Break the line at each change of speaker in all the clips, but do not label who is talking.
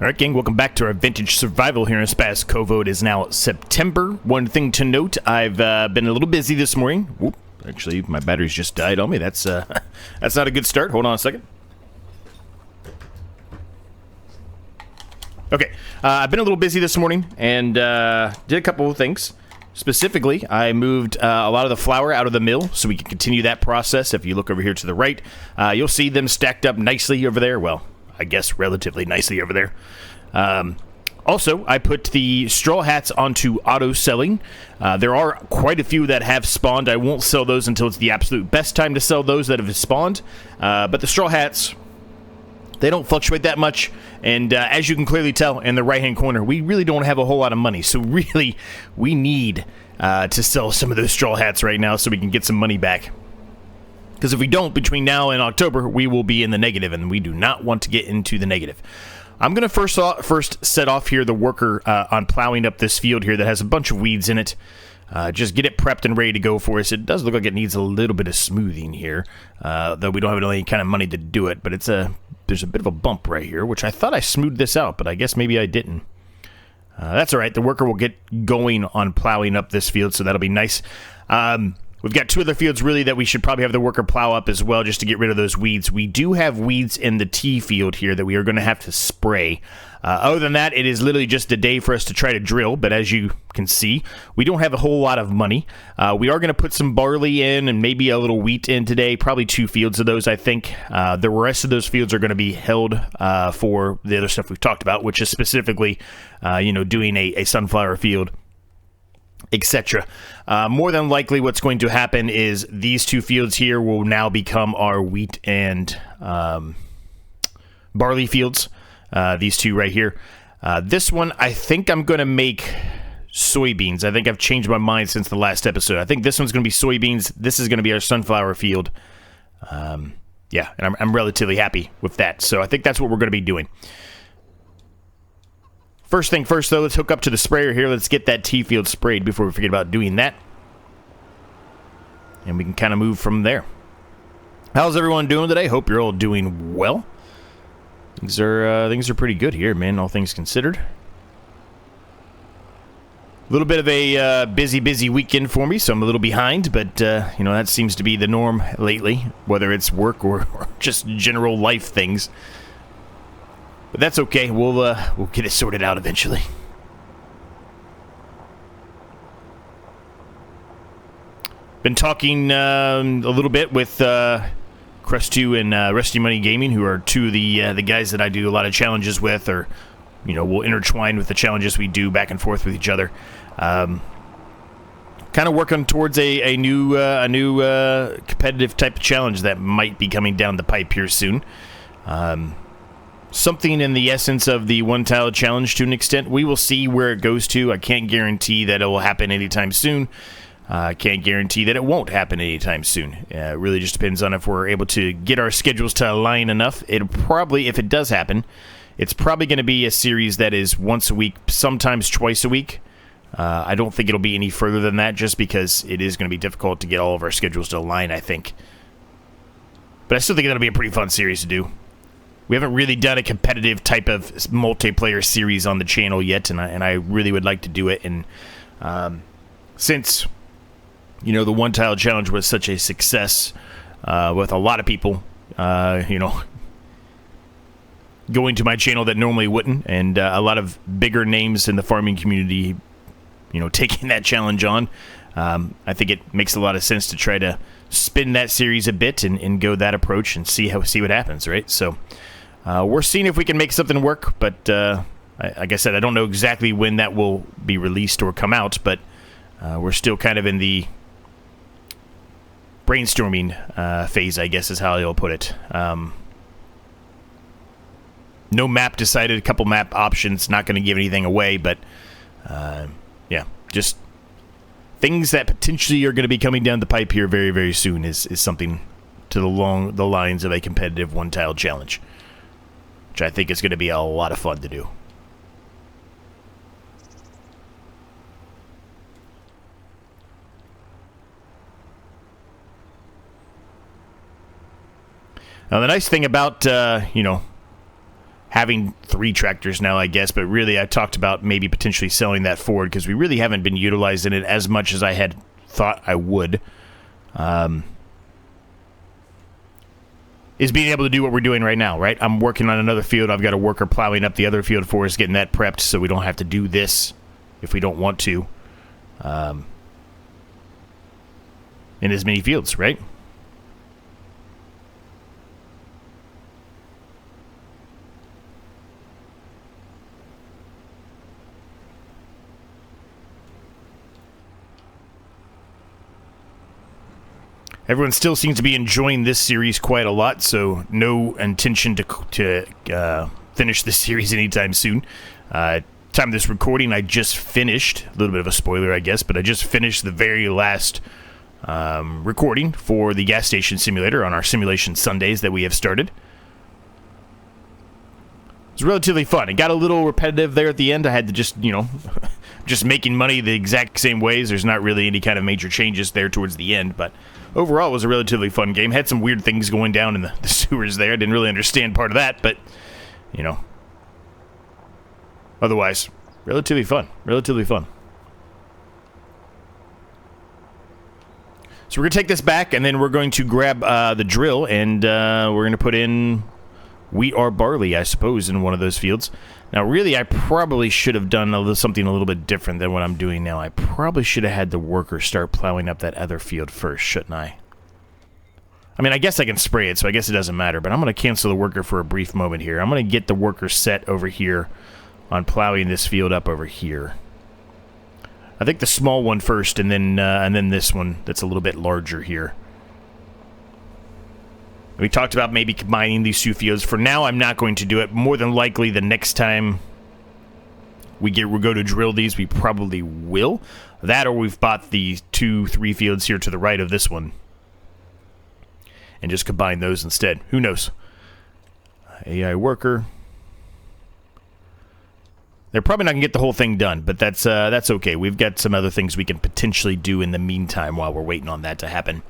Alright gang, welcome back to our vintage survival here in Szpakowo. It is now September. One thing to note, I've been a little busy this morning. Whoop, actually, my batteries just died on me. That's not a good start. Hold on a second. Okay, I've been a little busy this morning and did a couple of things. Specifically, I moved a lot of the flour out of the mill so we can continue that process. If you look over here to the right, you'll see them stacked up nicely over there. Well, I guess relatively nicely over there. Also, I put the straw hats onto auto selling. There are quite a few that have spawned. I won't sell those until it's the absolute best time to sell those that have spawned. But the straw hats, they don't fluctuate that much. And as you can clearly tell in the right-hand corner, we really don't have a whole lot of money. So really, we need to sell some of those straw hats right now so we can get some money back. Because if we don't, between now and October, we will be in the negative, and we do not want to get into the negative. I'm going to first set off here the worker on plowing up this field here that has a bunch of weeds in it. Just get it prepped and ready to go for us. It does look like it needs a little bit of smoothing here, though we don't have any kind of money to do it. But there's a bit of a bump right here, which I thought I smoothed this out, but I guess maybe I didn't. That's all right. The worker will get going on plowing up this field, so that'll be nice. We've got two other fields, really, that we should probably have the worker plow up as well, just to get rid of those weeds. We do have weeds in the tea field here that we are going to have to spray. Other than that, it is literally just a day for us to try to drill, but as you can see, we don't have a whole lot of money. We are going to put some barley in and maybe a little wheat in today, probably 2 fields of those, I think. The rest of those fields are going to be held for the other stuff we've talked about, which is specifically, doing a sunflower field, etc. More than likely what's going to happen is these 2 fields here will now become our wheat and barley fields. These 2 right here. This one, I think I'm going to make soybeans. I think I've changed my mind since the last episode. I think this one's going to be soybeans. This is going to be our sunflower field. Yeah, and I'm relatively happy with that. So I think that's what we're going to be doing. First thing first, though, let's hook up to the sprayer here. Let's get that tea field sprayed before we forget about doing that. And we can kind of move from there. How's everyone doing today? Hope you're all doing well. Things are pretty good here, man, all things considered. A little bit of a busy weekend for me, so I'm a little behind, but, that seems to be the norm lately, whether it's work or just general life things. But that's okay. We'll get it sorted out eventually. Been talking a little bit with Crust2 and Rusty Money Gaming, who are 2 of the guys that I do a lot of challenges with, or we'll intertwine with the challenges we do back and forth with each other. Kind of working towards a new competitive type of challenge that might be coming down the pipe here soon. Something in the essence of the one-tile challenge to an extent. We will see where it goes to. I can't guarantee that it will happen anytime soon. I can't guarantee that it won't happen anytime soon. It really just depends on if we're able to get our schedules to align enough. It'll probably, if it does happen, it's probably going to be a series that is once a week, sometimes twice a week. I don't think it'll be any further than that, just because it is going to be difficult to get all of our schedules to align, I think. But I still think that'll be a pretty fun series to do. We haven't really done a competitive type of multiplayer series on the channel yet, and I really would like to do it. And since the one-tile challenge was such a success with a lot of people, going to my channel that normally wouldn't, and a lot of bigger names in the farming community, taking that challenge on, I think it makes a lot of sense to try to spin that series a bit and go that approach and see what happens, right? So we're seeing if we can make something work, but like I said, I don't know exactly when that will be released or come out, but we're still kind of in the brainstorming phase, I guess is how I'll put it. No map decided, a couple map options, not going to give anything away, but yeah, just things that potentially are going to be coming down the pipe here very, very soon is something to the lines of a competitive one-tile challenge, which I think is going to be a lot of fun to do. Now, the nice thing about, having 3 tractors now, I guess, but really I talked about maybe potentially selling that Ford because we really haven't been utilizing it as much as I had thought I would. Is being able to do what we're doing right now, right? I'm working on another field. I've got a worker plowing up the other field for us, getting that prepped so we don't have to do this if we don't want to. In as many fields, right? Everyone still seems to be enjoying this series quite a lot, so no intention to finish this series anytime soon. Time of this recording, I just finished, a little bit of a spoiler, I guess, but I just finished the very last recording for the gas station simulator on our simulation Sundays that we have started. It was relatively fun. It got a little repetitive there at the end. I had to just, just making money the exact same ways. There's not really any kind of major changes there towards the end, but overall, it was a relatively fun game. Had some weird things going down in the sewers there. I didn't really understand part of that, but, otherwise, relatively fun. Relatively fun. So we're going to take this back, and then we're going to grab the drill, and we're going to put in wheat or barley, I suppose, in one of those fields. Now, really, I probably should have done something a little bit different than what I'm doing now. I probably should have had the worker start plowing up that other field first, shouldn't I? I mean, I guess I can spray it, so I guess it doesn't matter, but I'm going to cancel the worker for a brief moment here. I'm going to get the worker set over here on plowing this field up over here. I think the small one first, and then this one that's a little bit larger here. We talked about maybe combining these 2 fields. For now, I'm not going to do it. More than likely, the next time we go to drill these, we probably will. That, or we've bought the 2-3 fields here to the right of this one and just combine those instead. Who knows? AI worker. They're probably not going to get the whole thing done, but that's okay. We've got some other things we can potentially do in the meantime while we're waiting on that to happen.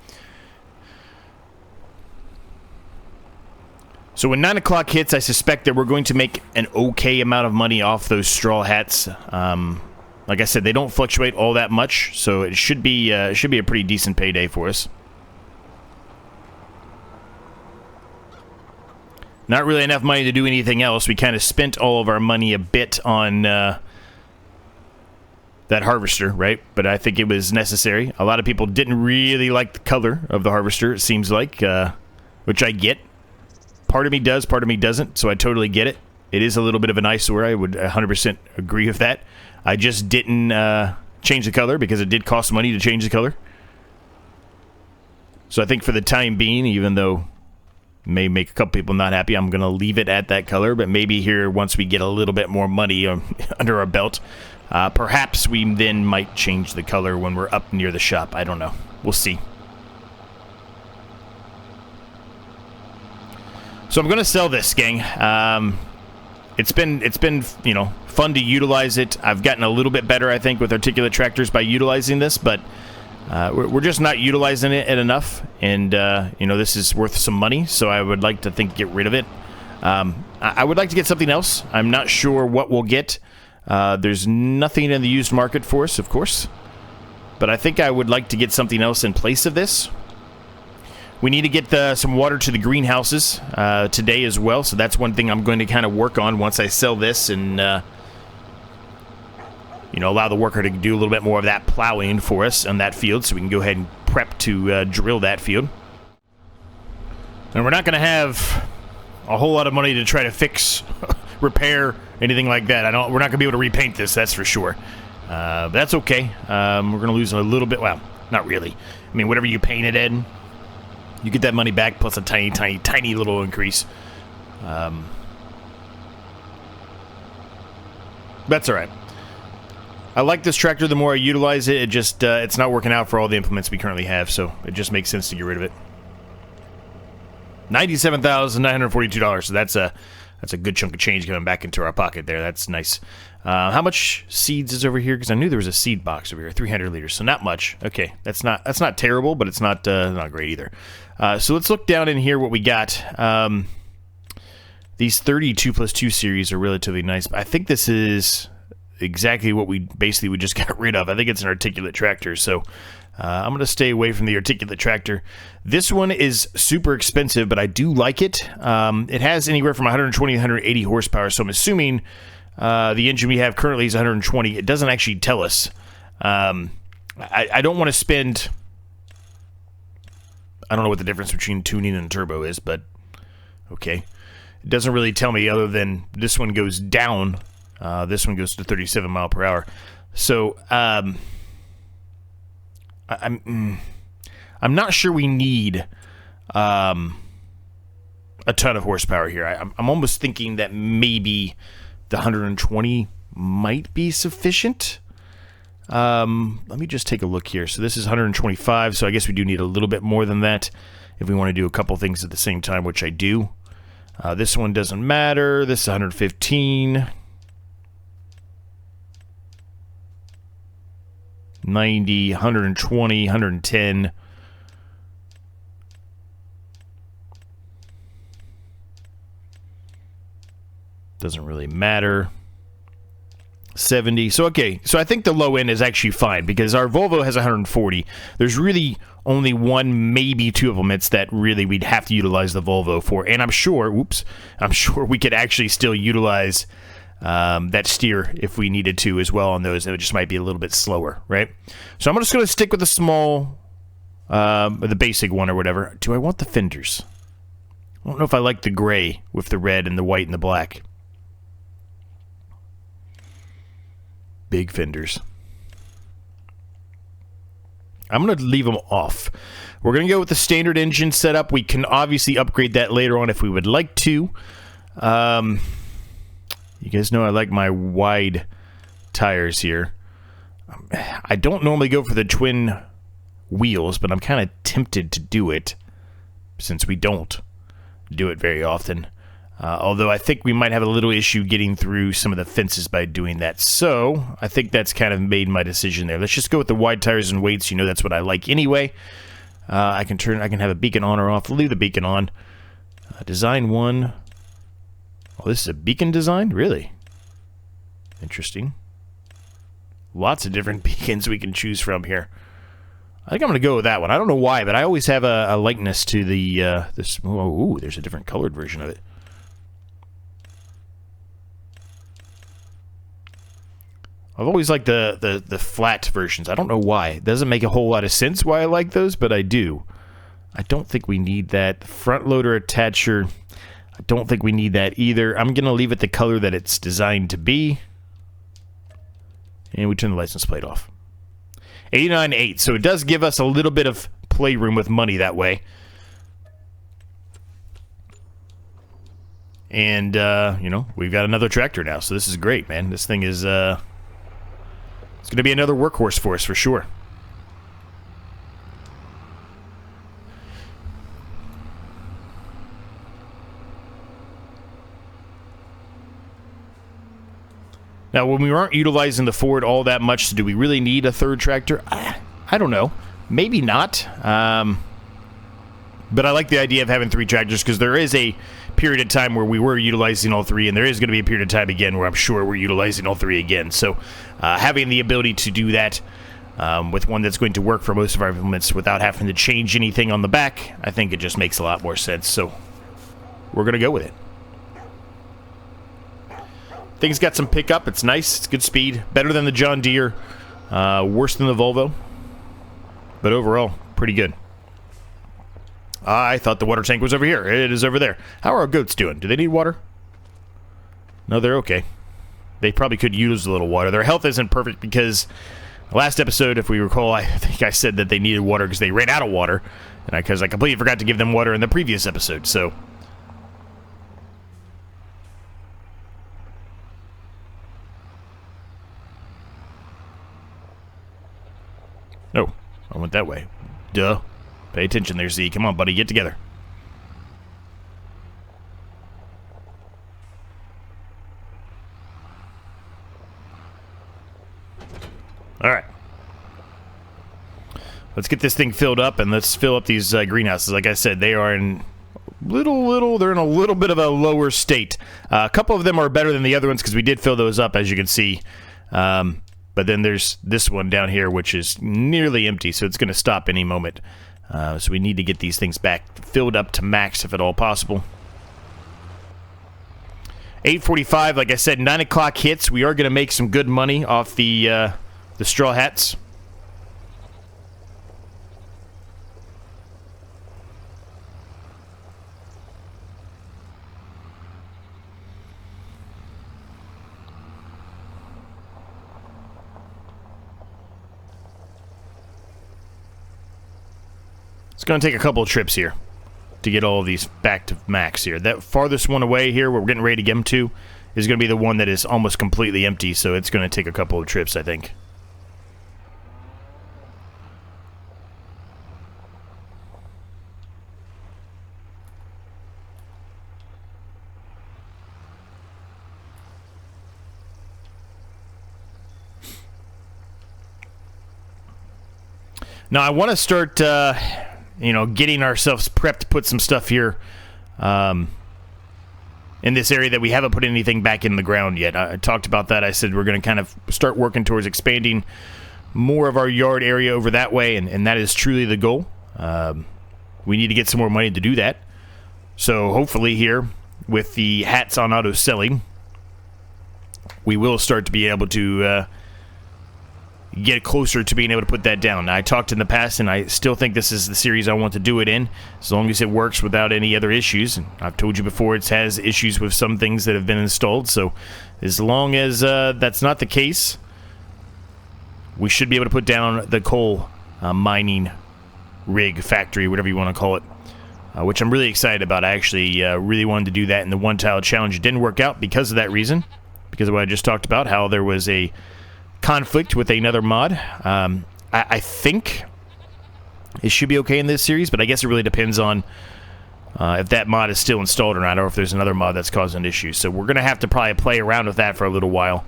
So when 9 o'clock hits, I suspect that we're going to make an okay amount of money off those straw hats. Like I said, they don't fluctuate all that much, so it should be a pretty decent payday for us. Not really enough money to do anything else. We kind of spent all of our money a bit on that harvester, right? But I think it was necessary. A lot of people didn't really like the color of the harvester, it seems like, which I get. Part of me does, part of me doesn't, so I totally get it. It is a little bit of an eyesore. I would 100% agree with that. I just didn't change the color because it did cost money to change the color. So I think for the time being, even though it may make a couple people not happy, I'm going to leave it at that color. But maybe here, once we get a little bit more money under our belt, perhaps we then might change the color when we're up near the shop. I don't know. We'll see. So I'm going to sell this, gang. It's been fun to utilize it. I've gotten a little bit better, I think, with articulate tractors by utilizing this, but we're just not utilizing it enough. And this is worth some money, so I would like to get rid of it. I would like to get something else. I'm not sure what we'll get. There's nothing in the used market for us, of course, but I think I would like to get something else in place of this. We need to get some water to the greenhouses today as well, so that's one thing I'm going to kind of work on once I sell this and, allow the worker to do a little bit more of that plowing for us on that field so we can go ahead and prep to drill that field. And we're not going to have a whole lot of money to try to fix, repair, anything like that. We're not going to be able to repaint this, that's for sure. But that's okay. We're going to lose a little bit. Well, not really. I mean, whatever you paint it in, you get that money back plus a tiny, tiny, tiny little increase. That's all right. I like this tractor. The more I utilize it, it's not working out for all the implements we currently have, so it just makes sense to get rid of it. $97,942. So that's a good chunk of change coming back into our pocket there. That's nice. How much seeds is over here? Because I knew there was a seed box over here, 300 liters. So not much. Okay, that's not terrible, but it's not great either. So let's look down in here what we got. These 32+2 series are relatively nice. I think this is exactly what we just got rid of. I think it's an articulate tractor, so I'm going to stay away from the articulate tractor. This one is super expensive, but I do like it. It has anywhere from 120 to 180 horsepower, so I'm assuming the engine we have currently is 120. It doesn't actually tell us. I don't want to spend... I don't know what the difference between tuning and turbo is, but okay. It doesn't really tell me other than this one goes down. This one goes to 37 mile per hour. So I'm not sure we need a ton of horsepower here. I'm almost thinking that maybe the 120 might be sufficient. Let me just take a look here. So this is 125, so I guess we do need a little bit more than that if we want to do a couple things at the same time, which I do. This one doesn't matter. This is 115. 90, 120, 110. Doesn't really matter. 70. So, okay. So, I think the low end is actually fine because our Volvo has 140. There's really only one, maybe two implements that really we'd have to utilize the Volvo for. And I'm sure we could actually still utilize that Steyr if we needed to as well on those. It just might be a little bit slower, right? So, I'm just going to stick with the small, the basic one or whatever. Do I want the fenders? I don't know if I like the gray with the red and the white and the black. Big fenders. I'm going to leave them off. We're going to go with the standard engine setup. We can obviously upgrade that later on if we would like to. You guys know I like my wide tires here. I don't normally go for the twin wheels, but I'm kind of tempted to do it since we don't do it very often. Although I think we might have a little issue getting through some of the fences by doing that. So I think that's kind of made my decision there. Let's just go with the wide tires and weights. You know that's what I like anyway. I can have a beacon on or off. Leave the beacon on. Design 1. Oh, this is a beacon design? Really? Interesting. Lots of different beacons we can choose from here. I think I'm going to go with that one. I don't know why, but I always have a likeness to the this. Ooh, there's a different colored version of it. I've always liked the flat versions. I don't know why. It doesn't make a whole lot of sense why I like those, but I do. I don't think we need that. Front loader attacher, I don't think we need that either. I'm going to leave it the color that it's designed to be. And we turn the license plate off. 89.8, so it does give us a little bit of playroom with money that way. And, you know, we've got another tractor now, so this is great, man. This thing is, it's going to be another workhorse for us, for sure. Now, when we aren't utilizing the Ford all that much, do we really need a third tractor? I don't know. Maybe not. But I like the idea of having three tractors because there is a period of time where we were utilizing all three, and there is going to be a period of time again where I'm sure we're utilizing all three again. So having the ability to do that with one that's going to work for most of our implements without having to change anything on the back, I think it just makes a lot more sense. So we're going to go with it. Thing's got some pickup. It's nice. It's good speed. Better than the John Deere. Worse than the Volvo. But overall, pretty good. I thought the water tank was over here. It is over there. How are our goats doing? Do they need water? No, they're okay. They probably could use a little water. Their health isn't perfect because last episode, if we recall, I think I said that they needed water because they ran out of water. And because I completely forgot to give them water in the previous episode, so... Oh, I went that way. Duh. Pay attention there, Z. Come on, buddy. Get together. Alright. Let's get this thing filled up, and let's fill up these greenhouses. Like I said, they are in they're in a little bit of a lower state. A couple of them are better than the other ones because we did fill those up, as you can see. But then there's this one down here, which is nearly empty, so it's going to stop any moment. So we need to get these things back filled up to max if at all possible. 8:45, like I said, 9 o'clock hits. We are going to make some good money off the straw hats. It's going to take a couple of trips here to get all of these back to max here. That farthest one away here, where we're getting ready to get them to, is going to be the one that is almost completely empty, so it's going to take a couple of trips, I think. Now, I want to start... getting ourselves prepped to put some stuff here in this area that we haven't put anything back in the ground yet. I talked about that. I said we're going to kind of start working towards expanding more of our yard area over that way, and that is truly the goal. We need to get some more money to do that. So hopefully here, with the hats on auto selling, we will start to be able to... get closer to being able to put that down. Now, I talked in the past, and I still think this is the series I want to do it in, as long as it works without any other issues. And I've told you before, it has issues with some things that have been installed, so as long as that's not the case, we should be able to put down the coal mining rig factory, whatever you want to call it, which I'm really excited about. I actually really wanted to do that in the one-tile challenge. It didn't work out because of that reason, because of what I just talked about, how there was a conflict with another mod. I think it should be okay in this series, but I guess it really depends on if that mod is still installed or not, or if there's another mod that's causing issues. So we're going to have to probably play around with that for a little while.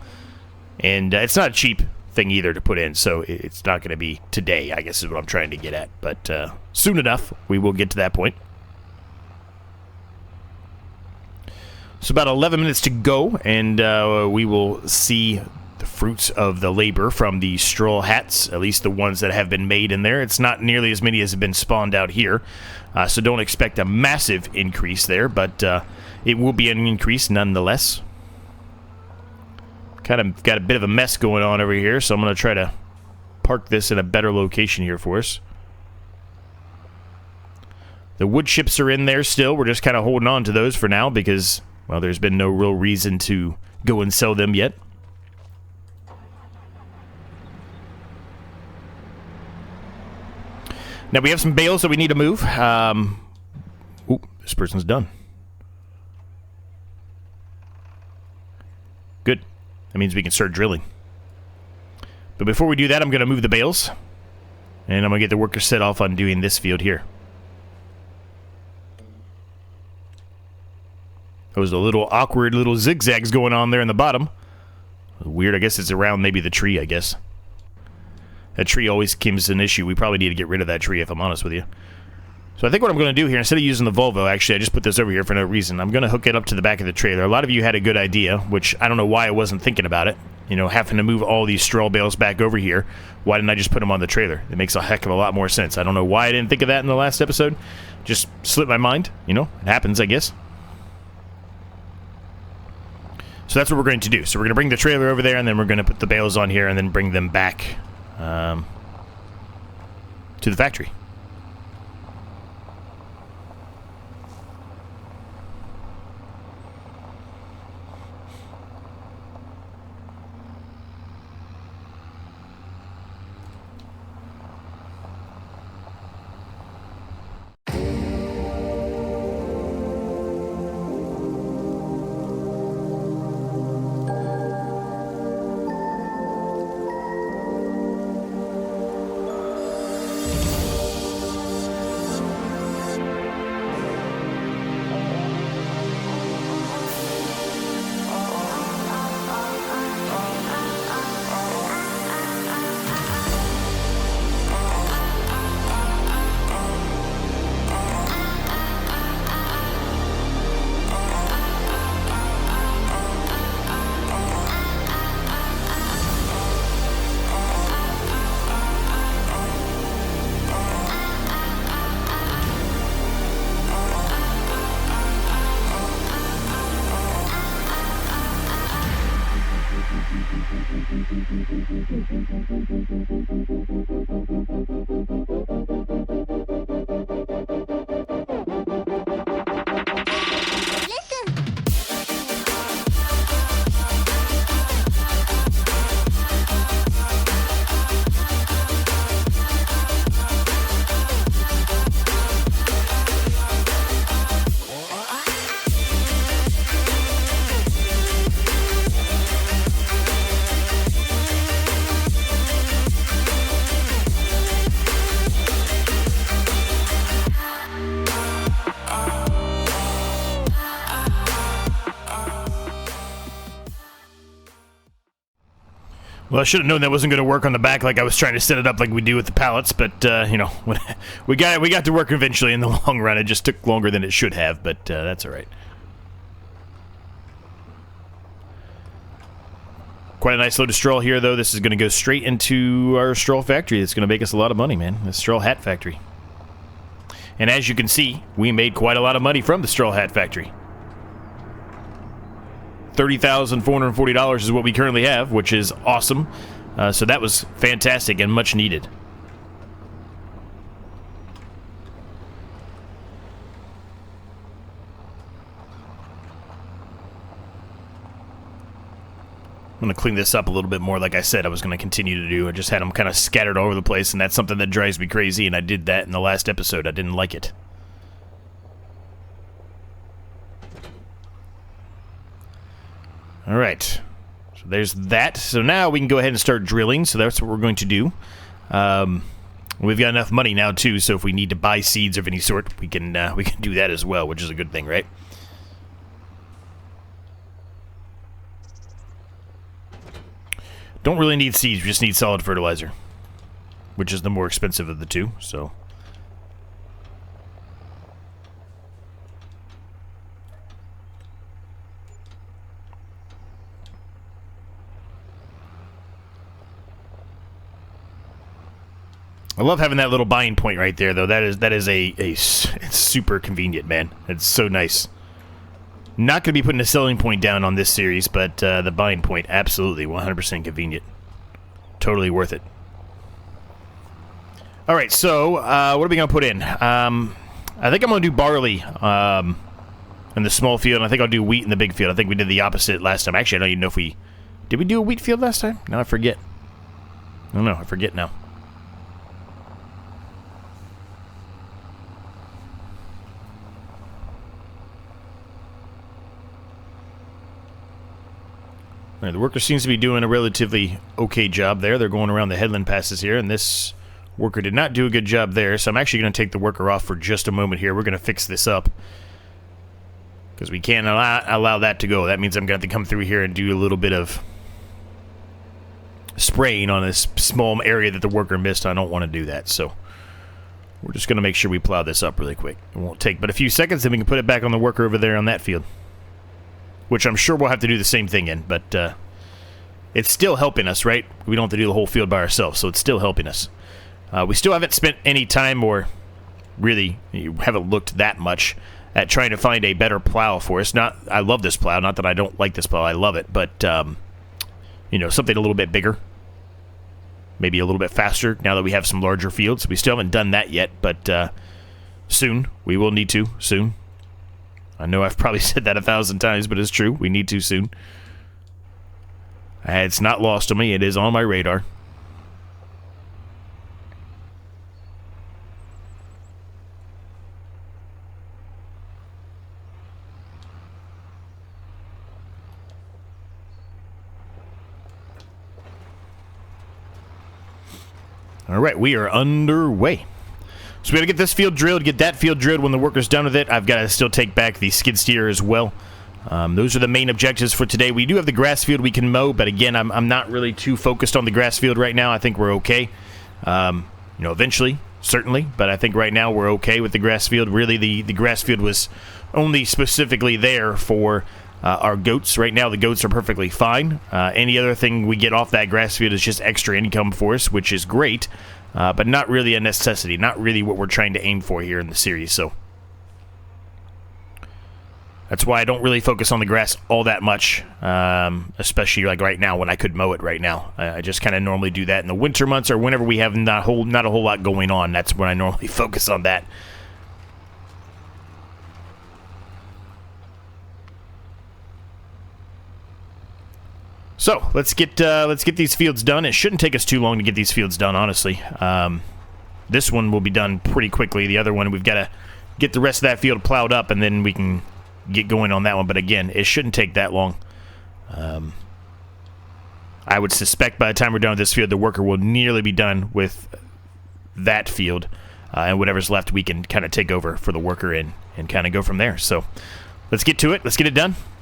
And it's not a cheap thing either to put in, so it's not going to be today, I guess is what I'm trying to get at. But soon enough, we will get to that point. So about 11 minutes to go, and we will see the fruits of the labor from the straw hats, at least the ones that have been made in there. It's not nearly as many as have been spawned out here, so don't expect a massive increase there, but it will be an increase nonetheless. Kind of got a bit of a mess going on over here, so I'm going to try to park this in a better location here for us. The wood chips are in there still. We're just kind of holding on to those for now because, well, there's been no real reason to go and sell them yet. Now, we have some bales that we need to move. Ooh, this person's done. Good. That means we can start drilling. But before we do that, I'm going to move the bales. And I'm going to get the workers set off on doing this field here. There was a little awkward little zigzags going on there in the bottom. Weird, I guess it's around maybe the tree, I guess. That tree always becomes an issue. We probably need to get rid of that tree, if I'm honest with you. So I think what I'm going to do here, instead of using the Volvo, actually, I just put this over here for no reason. I'm going to hook it up to the back of the trailer. A lot of you had a good idea, which I don't know why I wasn't thinking about it. You know, having to move all these straw bales back over here. Why didn't I just put them on the trailer? It makes a heck of a lot more sense. I don't know why I didn't think of that in the last episode. Just slipped my mind. You know, it happens, I guess. So that's what we're going to do. So we're going to bring the trailer over there, and then we're going to put the bales on here, and then bring them back to the factory. Well, I should have known that wasn't going to work on the back like I was trying to set it up like we do with the pallets, but, you know, we got to work eventually in the long run. It just took longer than it should have, but that's all right. Quite a nice load of straw here, though. This is going to go straight into our straw factory. It's going to make us a lot of money, man. The straw hat factory. And as you can see, we made quite a lot of money from the straw hat factory. $30,440 is what we currently have, which is awesome. So that was fantastic and much needed. I'm going to clean this up a little bit more, like I said I was going to continue to do. I just had them kind of scattered all over the place, and that's something that drives me crazy, and I did that in the last episode. I didn't like it. Alright, so there's that. So now we can go ahead and start drilling, so that's what we're going to do. We've got enough money now, too, so if we need to buy seeds of any sort, we can do that as well, which is a good thing, right? Don't really need seeds, we just need solid fertilizer, which is the more expensive of the two, so... I love having that little buying point right there, though. That is it's super convenient, man. It's so nice. Not going to be putting a selling point down on this series, but the buying point, absolutely, 100% convenient. Totally worth it. All right, so what are we going to put in? I think I'm going to do barley in the small field, and I think I'll do wheat in the big field. I think we did the opposite last time. Actually, I don't even know if we... Did we do a wheat field last time? No, I forget. I don't know. I forget now. All right, the worker seems to be doing a relatively okay job there. They're going around the headland passes here, and this worker did not do a good job there, so I'm actually going to take the worker off for just a moment here. We're going to fix this up, because we can't allow that to go. That means I'm going to have to come through here and do a little bit of spraying on this small area that the worker missed. I don't want to do that, so we're just going to make sure we plow this up really quick. It won't take but a few seconds, then we can put it back on the worker over there on that field, which I'm sure we'll have to do the same thing in, but it's still helping us, right? We don't have to do the whole field by ourselves, so it's still helping us. We still haven't spent any time, or really haven't looked that much at trying to find a better plow for us. I love this plow, not that I don't like this plow, I love it, but, you know, something a little bit bigger. Maybe a little bit faster now that we have some larger fields. We still haven't done that yet, but soon. We will need to, soon. I know I've probably said that 1,000 times, but it's true. We need to soon. It's not lost on me. It is on my radar. All right, we are underway. So we got to get this field drilled, get that field drilled when the worker's done with it. I've got to still take back the skid steer as well. Those are the main objectives for today. We do have the grass field we can mow, but again, I'm not really too focused on the grass field right now. I think we're okay. You know, eventually, certainly, but I think right now we're okay with the grass field. Really, the grass field was only specifically there for our goats. Right now, the goats are perfectly fine. Any other thing we get off that grass field is just extra income for us, which is great. But not really a necessity, not really what we're trying to aim for here in the series, so that's why I don't really focus on the grass all that much, especially like right now when I could mow it right now. I just kind of normally do that in the winter months or whenever we have not a whole lot going on. That's when I normally focus on that. So let's get these fields done. It shouldn't take us too long to get these fields done, honestly. This one will be done pretty quickly. The other one, we've got to get the rest of that field plowed up, and then we can get going on that one. But again, it shouldn't take that long. I would suspect by the time we're done with this field, the worker will nearly be done with that field, and whatever's left, we can kind of take over for the worker and kind of go from there. So let's get to it. Let's get it done. Let's get it done.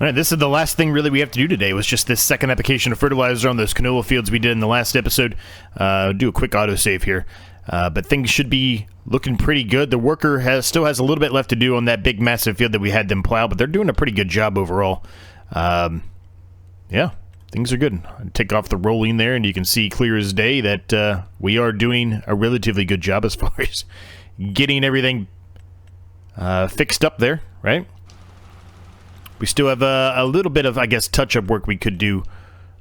All right, this is the last thing really we have to do today. Was just this second application of fertilizer on those canola fields we did in the last episode. Do a quick autosave here. But things should be looking pretty good. The worker still has a little bit left to do on that big massive field that we had them plow, but they're doing a pretty good job overall. Yeah, things are good. Take off the rolling there, and you can see clear as day that we are doing a relatively good job as far as getting everything fixed up there, right? We still have a little bit of, I guess, touch-up work we could do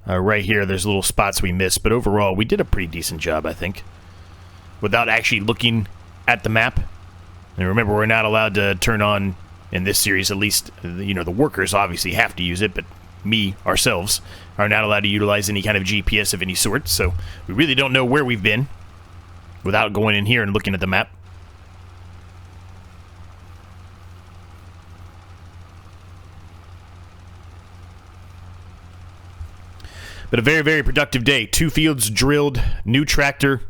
right here. There's little spots we missed, but overall, we did a pretty decent job, I think, without actually looking at the map. And remember, we're not allowed to turn on, in this series at least, you know, the workers obviously have to use it, but ourselves, are not allowed to utilize any kind of GPS of any sort, so we really don't know where we've been without going in here and looking at the map. But a very, very productive day. 2 fields drilled, new tractor,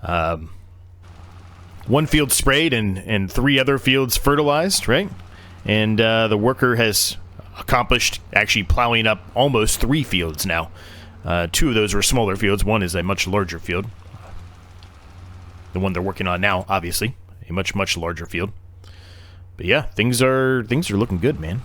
1 field sprayed, and 3 other fields fertilized, right? And the worker has accomplished actually plowing up almost 3 fields now. 2 of those were smaller fields. 1 is a much larger field. The one they're working on now, obviously, a much, much larger field. But yeah, things are looking good, man.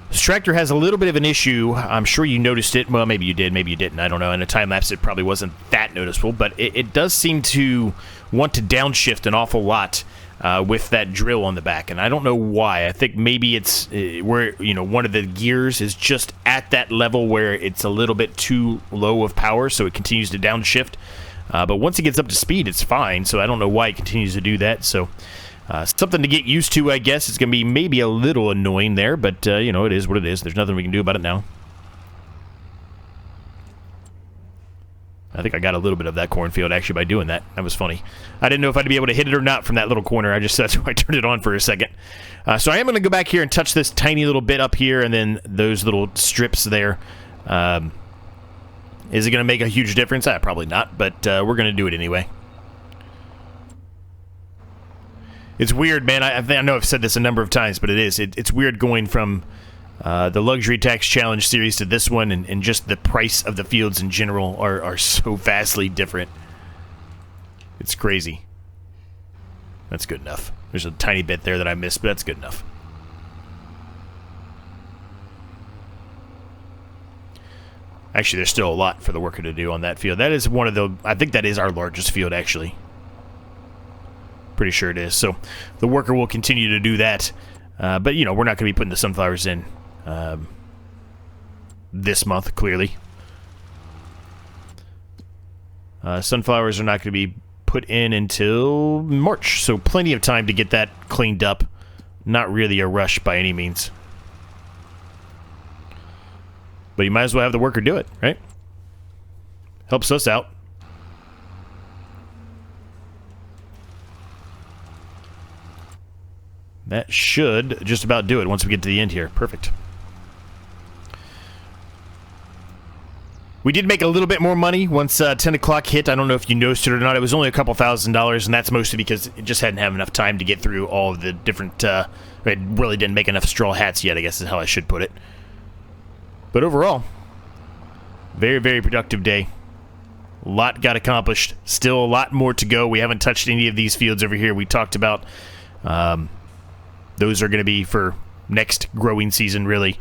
This tractor has a little bit of an issue. I'm sure you noticed it. Well, maybe you did, maybe you didn't. I don't know. In a time lapse, it probably wasn't that noticeable, but it does seem to want to downshift an awful lot with that drill on the back, and I don't know why. I think maybe it's where, you know, one of the gears is just at that level where it's a little bit too low of power, so it continues to downshift. But once it gets up to speed, it's fine, so I don't know why it continues to do that. So something to get used to, I guess. It's going to be maybe a little annoying there, but, you know, it is what it is. There's nothing we can do about it now. I think I got a little bit of that cornfield, actually, by doing that. That was funny. I didn't know if I'd be able to hit it or not from that little corner. That's why I turned it on for a second. So I am going to go back here and touch this tiny little bit up here, and then those little strips there. Is it going to make a huge difference? Probably not, but we're going to do it anyway. It's weird, man. I know I've said this a number of times, but it is. It's weird going from the Luxury Tax Challenge series to this one, and just the price of the fields in general are so vastly different. It's crazy. That's good enough. There's a tiny bit there that I missed, but that's good enough. Actually, there's still a lot for the worker to do on that field. That is one of the... I think that is our largest field, actually. Pretty sure it is. So the worker will continue to do that. But, you know, we're not going to be putting the sunflowers in this month, clearly. Sunflowers are not going to be put in until March. So plenty of time to get that cleaned up. Not really a rush by any means. But you might as well have the worker do it, right? Helps us out. That should just about do it once we get to the end here. Perfect. We did make a little bit more money once 10 o'clock hit. I don't know if you noticed it or not. It was only a couple $1,000s, and that's mostly because it just hadn't had enough time to get through all of the different... it really didn't make enough straw hats yet, I guess is how I should put it. But overall, very, very productive day. A lot got accomplished. Still a lot more to go. We haven't touched any of these fields over here we talked about. Those are going to be for next growing season, really.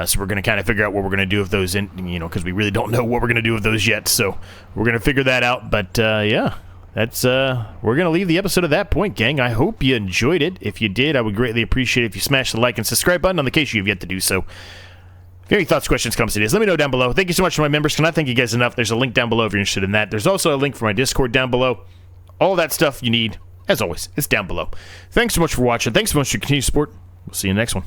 So we're going to kind of figure out what we're going to do with those, because we really don't know what we're going to do with those yet. So we're going to figure that out. But yeah, that's we're going to leave the episode at that point, gang. I hope you enjoyed it. If you did, I would greatly appreciate it if you smash the like and subscribe button on the case you've yet to do so. If you have any thoughts, questions, comments, ideas, let me know down below. Thank you so much to my members. Cannot thank you guys enough. There's a link down below if you're interested in that. There's also a link for my Discord down below. All that stuff you need, as always, it's down below. Thanks so much for watching. Thanks so much for your continued support. We'll see you in the next one.